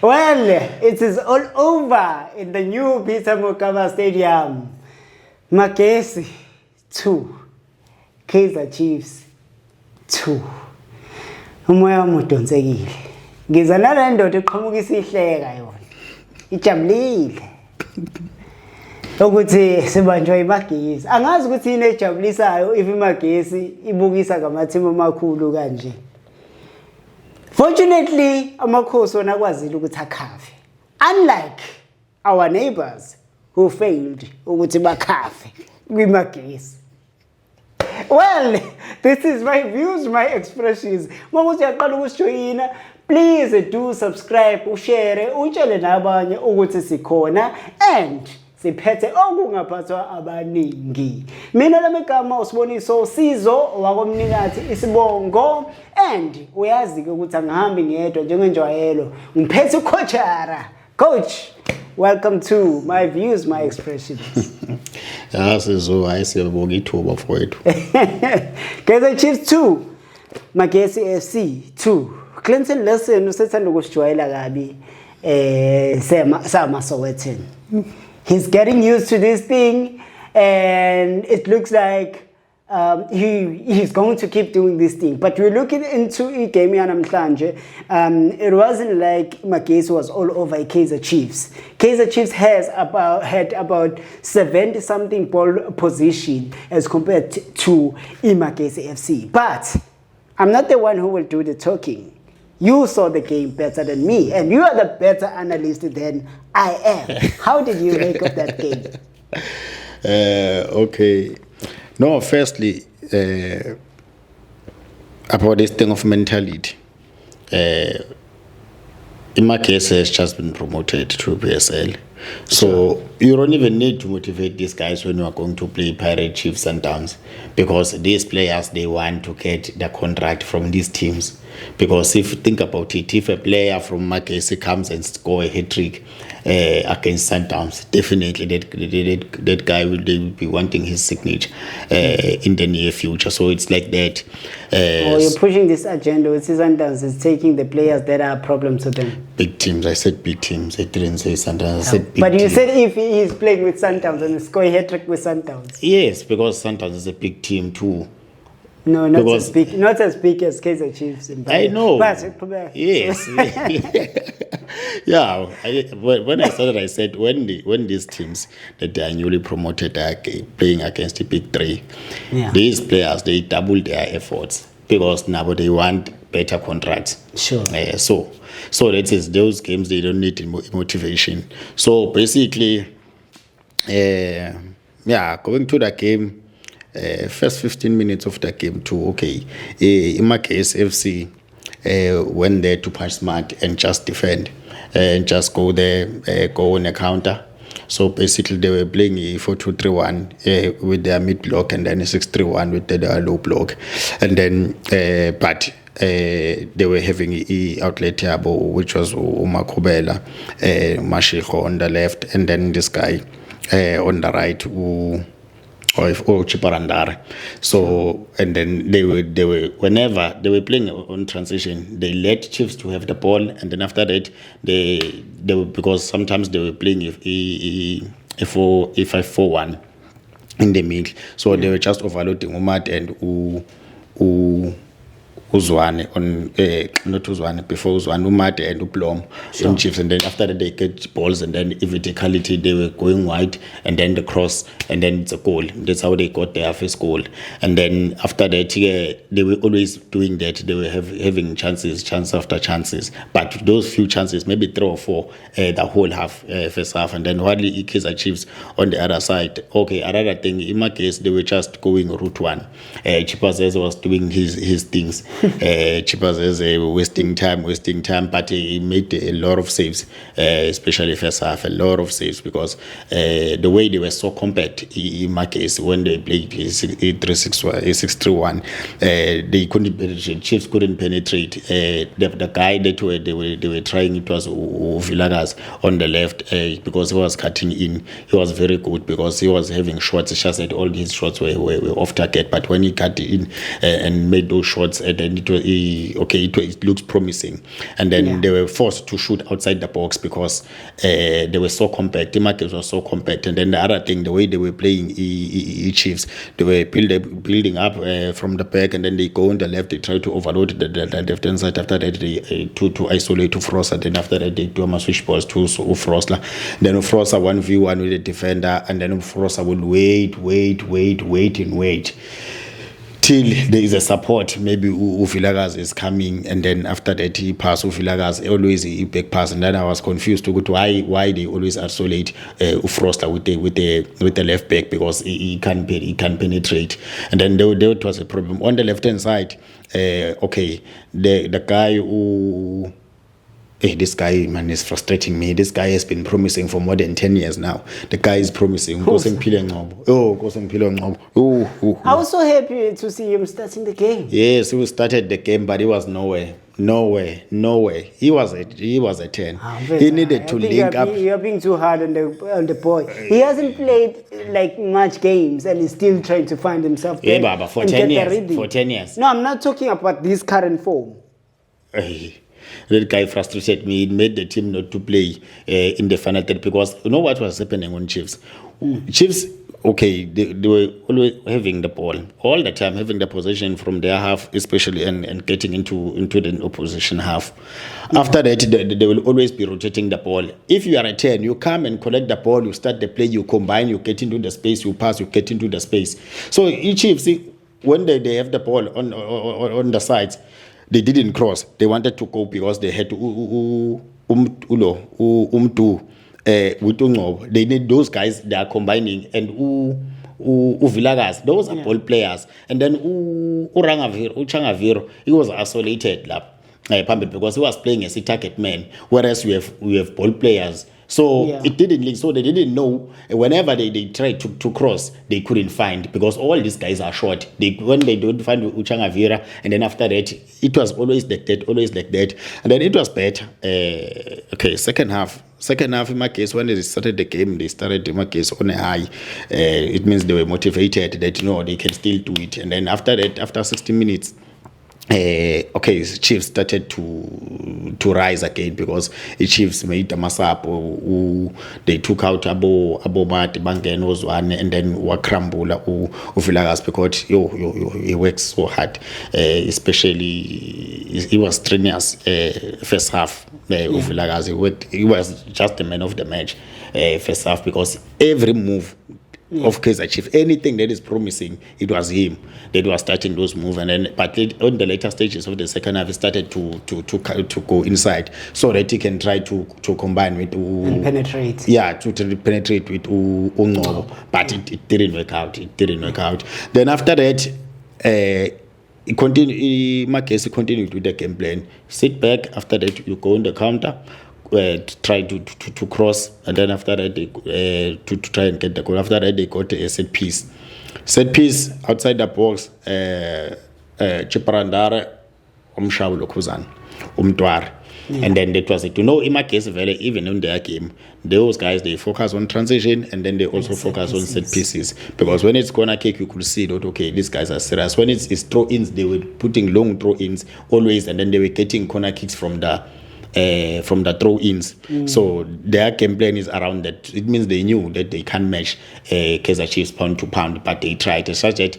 Well, it is all over in the new Peter Mokaba Stadium. Magesi 2, Kaizer Chiefs 2. Umoya wamudonsekile. Ngiza nale ndoda eqhamuka isihleka yona. Ijabulile. Ukuthi sibanjwa iMagesi. Angazi ukuthi yini ejabulisayo if iMagesi ibukisa ngamathimu amakhulu kanje. Fortunately, Amakhosi wona kwazile ukuthi akhave. Unlike our neighbors who failed ukuthi bakhave kwiMagesi. Well, this is my views, my expressions. Makuthi uyaqala ukusijoyina, please do subscribe, ushare, utshele nabanye ukuthi sikhona and siphethe okungaphathwa abaningi. Mina lamagama usiboniso Sizo wakomnikazi isibongo and uyazi ke ukuthi angihambi ngedwa njengenjwayelo. Ngiphethe ucoachara. Coach, welcome to my views, my expressions. Sizo ayisiyabonga ithuba mfowethu. Kaizer Chiefs 2, Magesi FC 2. Clinton lesson usethanda ukusijwayela kabi sama Sowetan. He's getting used to this thing, and it looks like he's going to keep doing this thing. But we're looking into a game namhlanje. It wasn't like Magesi was all over Kaizer Chiefs. Kaizer Chiefs had about 70-something ball position as compared to Magesi FC. But I'm not the one who will do the talking. You saw the game better than me, and you are the better analyst than I am. How did you make up that game? Okay. No, firstly, about this thing of mentality. Magesi has just been promoted to PSL. So you don't even need to motivate these guys when you are going to play Pirate Chiefs and Downs, because these players, they want to get the contract from these teams. Because if you think about it, if a player from Magesi comes and score a hat-trick against Sundowns, definitely that guy will be wanting his signature in the near future. So it's like that. You're pushing this agenda with Sundowns is taking the players that are a problem to them. Big teams. I said big teams. I didn't say Sundowns. I said big but you teams. said if he is playing with Sundowns and score a hat-trick with Sundowns. Yes, because Sundowns is a big team too. No, not as big as Kaizer Chiefs. I know. But, yes. Yeah. When I started, I said when these teams that they are newly promoted are playing against the big three, these players, they double their efforts because now they want better contracts. Sure. So that is those games, they don't need motivation. So basically, going to the game. First 15 minutes of the game too, okay. Magesi FC went there to punch smart and just defend and just go there, go on a counter. So basically they were playing a 4-2-3-1 with their mid block and then a 6-3-1 with their low block. And then, but they were having a outlet yabo, which was Umakobela, Mashiko on the left, and then this guy on the right who or Chiparandar. So and then they were whenever they were playing on transition, they let Chiefs to have the ball, and then after that they were, because sometimes they were playing a 5-4-1 in the middle. So they were just overloading Umad and Uzwane on not Uzwane before Uzwane Umade and Uplom in Chiefs, and then after that they get balls, and then verticality they were going wide, and then the cross, and then it's a goal. That's how they got their first goal. And then after that they were always doing that. They were having chance after chances, but those few chances, maybe 3 or 4 the whole half, first half, and then while the Kaizer Chiefs on the other side. Okay, another thing in my case, they were just going route one. Chipazeze was doing his things. Chipazeze wasting time, but he made a lot of saves, especially first half, a lot of saves, because the way they were so compact in my case when they played 6-3-1, they couldn't penetrate. Chiefs couldn't penetrate. The guy that they were trying, it was Villagas on the left, because he was cutting in. He was very good because he was having shots. It's just that all his shots were off target, but when he cut in and made those shots at and it looks promising, and then they were forced to shoot outside the box because they were so compact. The markets were so compact, and then the other thing, the way they were playing Chiefs, they were building up from the back, and then they go on the left, they try to overload the left hand side. After that, they to isolate to Froster. Then after that, they do a switch balls to Froster. Then Froster 1v1 with the defender, and then Froster will wait till there is a support. Maybe Uvilagaz is coming, and then after that he pass Uvilagaz, always a back pass. And then I was confused to go to why they always isolate Froster with the left back, because he can penetrate. And then there was a problem on the left hand side. The guy who. This guy, man, is frustrating me. This guy has been promising for more than 10 years now. The guy is promising. I was so happy to see him starting the game. Yes, he started the game, but he was nowhere. He was a 10. He needed to link up. You're being too hard on the boy. He hasn't played like much games, and he's still trying to find himself. Yeah, Baba, for 10 years. For 10 years. No, I'm not talking about this current form. That guy frustrated me. It made the team not to play in the final third, because you know what was happening on Chiefs. Chiefs, they were always having the ball all the time, having the possession from their half, especially and getting into the opposition half. After that, they will always be rotating the ball. If you are a 10, you come and collect the ball, you start the play, you combine, you get into the space, you pass, you get into the space. So Chiefs, when they have the ball on the sides, they didn't cross. They wanted to go because they had to Mdu with Ungob. They need those guys. They are combining, and Villagas. Those are ball players. And then Uchangaviro, he was isolated because he was playing as a target man. Whereas we have ball players. So it didn't link. So they didn't know. Whenever they tried to cross, they couldn't find, because all these guys are short. When they don't find Uchangavira, and then after that, it was always like that. And then it was better. Second half, in my case, when they started the game, they started in my case on a high. It means they were motivated that they can still do it. And then after that, after 60 minutes, Chiefs started to rise again, because the Chiefs made the masap. They took out Abo Mati Bangen was one, and then Wakrambula Uvilagas, because he works so hard, especially he was strenuous first half. Uvilagas, he was just the man of the match first half, because every move of Kaizer Chiefs, anything that is promising, it was him that was starting those moves. And then, but on the later stages of the second half, he started to go inside, so that he can try to combine with and penetrate. Yeah, to penetrate with Ungobo, but it didn't work out. Then after that, Magesi continued with the game plan. Sit back. After that, you go on the counter. Try to cross, and then after that they to try and get the goal. After that, they got a set piece outside the box. Chiparandare umshawulo khuzana umntwara. And then that was it. Magesi even in their game, those guys, they focus on transition, and then they also focus on set pieces, because when it's corner kick, you could see that these guys are serious. When it's throw-ins, they were putting long throw-ins always, and then they were getting corner kicks from the throw-ins. So their game plan is around that. It means they knew that they can't match Kaizer Chiefs pound to pound, but they tried. Such that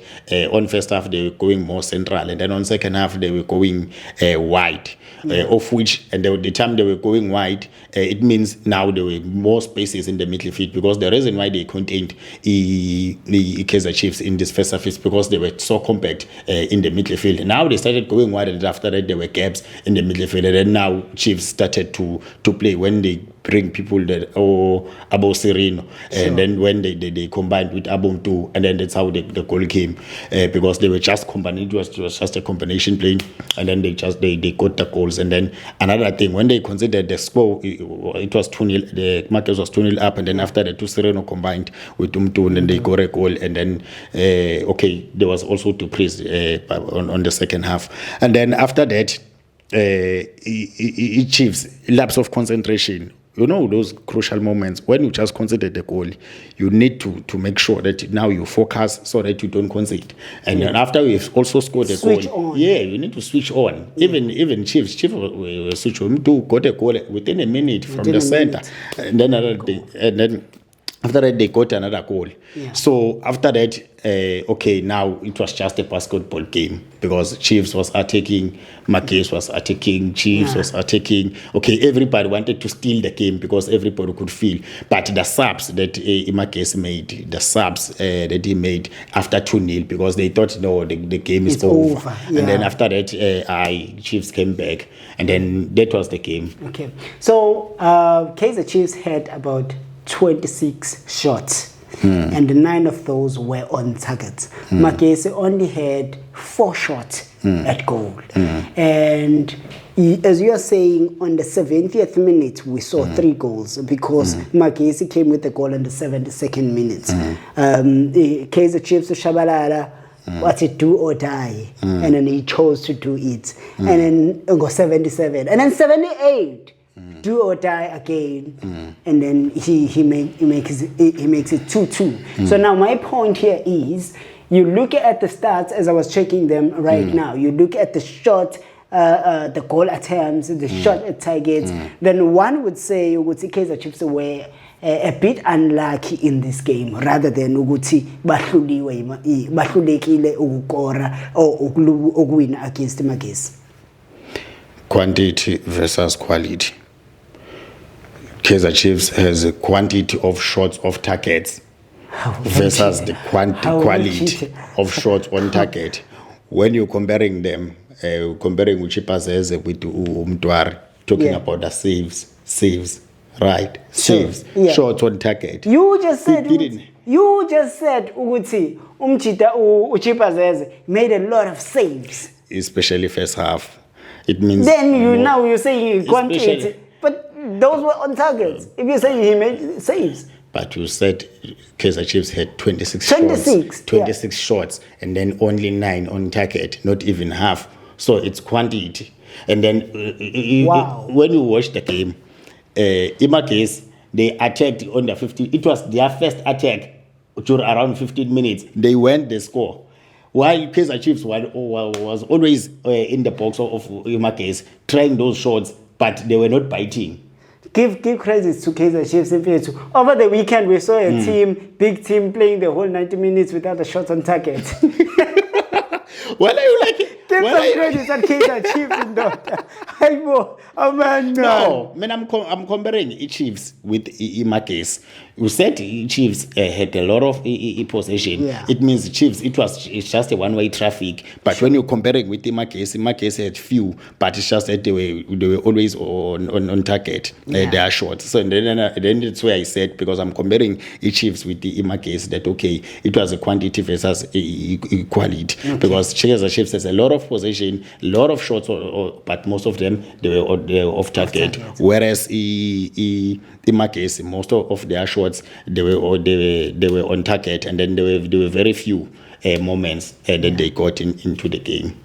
on first half they were going more central, and then on second half they were going wide. Of which, and the time they were going wide, it means now there were more spaces in the midfield, because the reason why they contained the Kaizer Chiefs in this first half is because they were so compact in the midfield. Now they started going wide, and after that there were gaps in the midfield, and then now Chiefs started to play when they bring people that Abo Sereno, and then when they combined with Abo Mdu, and then that's how the goal came, because they were just combining. It was just a combination playing, and then they got the goals. And then another thing, when they considered the score, it was 2-0. The Magesi was 2-0 up, and then after the two Sereno combined with Mdu, and then they got a goal. And then there was also to praise on the second half, and then after that. Chiefs lapse of concentration. those crucial moments when you just conceded the goal, you need to make sure that now you focus so that you don't concede. And then after we've also scored a Switch goal, on. yeah, you need to switch on. Even Chiefs switch on. Mdu got a goal within a minute from the center, and then after that they got another goal. Yeah. So after that, okay, now it was just a basketball game because Chiefs was attacking, Magesi was attacking, Chiefs was attacking. Okay, everybody wanted to steal the game because everybody could feel. But the subs that Magesi made, that he made after 2-0 because they thought, no, the game is over. Yeah. And then after that, Chiefs came back. And then that was the game. Okay. So Kaizer Chiefs had about 26 shots. And 9 of those were on target. Magesi only had 4 shots at goal. And as you are saying, on the 70th minute, we saw 3 goals because Magesi came with the goal in the 72nd minute. Kaizer Chiefs, Shabalala, what's it, do or die? And then he chose to do it. And then go 77. And then 78. Do or die again, and then he makes it 2-2. So now my point here is, you look at the stats as I was checking them right now. You look at the shot, the goal attempts, the shot at targets. Then one would say Kaizer Chiefs were a bit unlucky in this game, rather than ukuthi bahlulekile ukukora or ukuwina against Magesi. Quantity versus quality. Kaizer Chiefs has a quantity of shots of targets versus the quality of shots on target. When you're comparing them, comparing Uchipazeze with Umtwar, talking about the saves, right? Saves, shots on target. You just said ukuthi Umchita Uchipazeze made a lot of saves, especially first half. It means then you're saying quantity, but those were on targets. If you say he made saves. But you said Kaizer Chiefs had 26 shots, and then only 9 on target, not even half. So it's quantity. And then when you watch the game, Magesi, they attacked under 15. It was their first attack during around 15 minutes. They went, they score. While Kaizer Chiefs was always in the box of Magesi, trying those shots, but they were not biting. Give credit to Kaizer Chiefs. Over the weekend, we saw a big team playing the whole 90 minutes without a shot on target. Well, are you like it? Give some credit to Kaizer Chiefs in that. No, man, I'm comparing Chiefs with Magesi. You said Chiefs had a lot of possession. Yeah. It means Chiefs, it's just a one-way traffic. But when you're comparing with Magesi had few, but it's just that they were always on target. Their shots. So then that's why I said, because I'm comparing Chiefs with the Magesi, that okay, it was a quantity versus quality. Because Kaizer Chiefs has a lot of possession, a lot of shots, but most of them they were off target. Whereas Magesi, most of their shots they were on target, and then there were very few moments that they got into the game.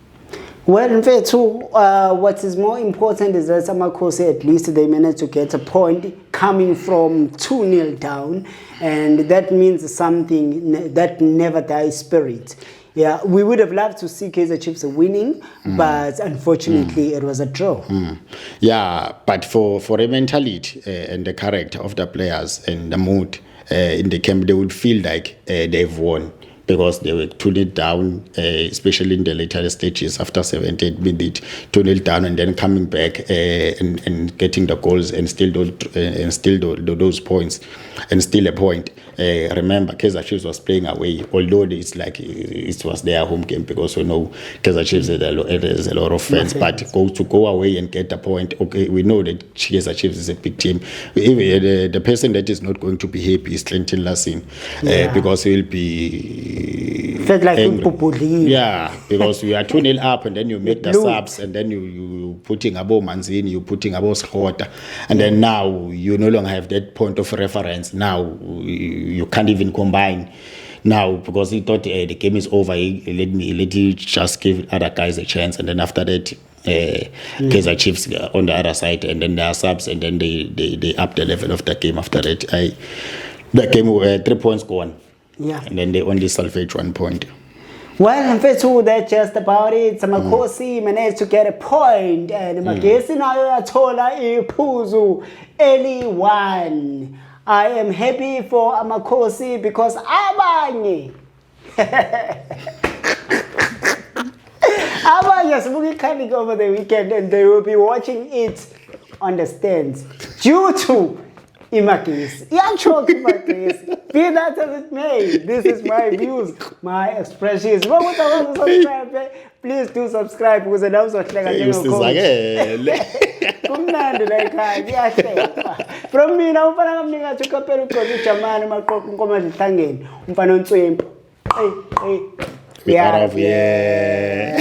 Well, in fact, too, what is more important is that Amakhosi, at least they managed to get a point coming from 2-0 down, and that means something that never dies spirit. Yeah, we would have loved to see Kaizer Chiefs winning, but unfortunately it was a draw. Yeah, but for a mentality and the character of the players and the mood in the camp, they would feel like they've won, because they were 2-0 down, especially in the later stages after 78 minutes, 2-0 down, and then coming back and getting the goals and still those points and still a point. Remember, Kaizer Chiefs was playing away, although it's like it was their home game, because we know Kaizer Chiefs has a lot of fans, but to go away and get the point, okay, we know that Kaizer Chiefs is a big team. The person that is not going to be happy is Clinton Lassine, because he will be felt like angry. Yeah, because you are 2-0 up, and then you make the subs, and then you putting Abo Manzini, you putting Abo Schroter, and then now you no longer have that point of reference. Now you can't even combine. Now, because he thought the game is over, let you just give other guys a chance, and then after that, Kaizer Chiefs on the other side, and then there are subs, and then they up the level of the game after it. The game were 3 points gone. Yeah. And then they only salvage 1 point. Well, mfethu, that's just about it. Amakhosi managed to get a point, and Magesi nayo yathola iphuzu eli-1. I am happy for Amakhosi because abanye abanye sibuka ikhalik over the weekend, and they will be watching it on the stands due to Magesi. Be that as it may, this is my views, my expressions. Please do subscribe because I love what from me now, we are out of here.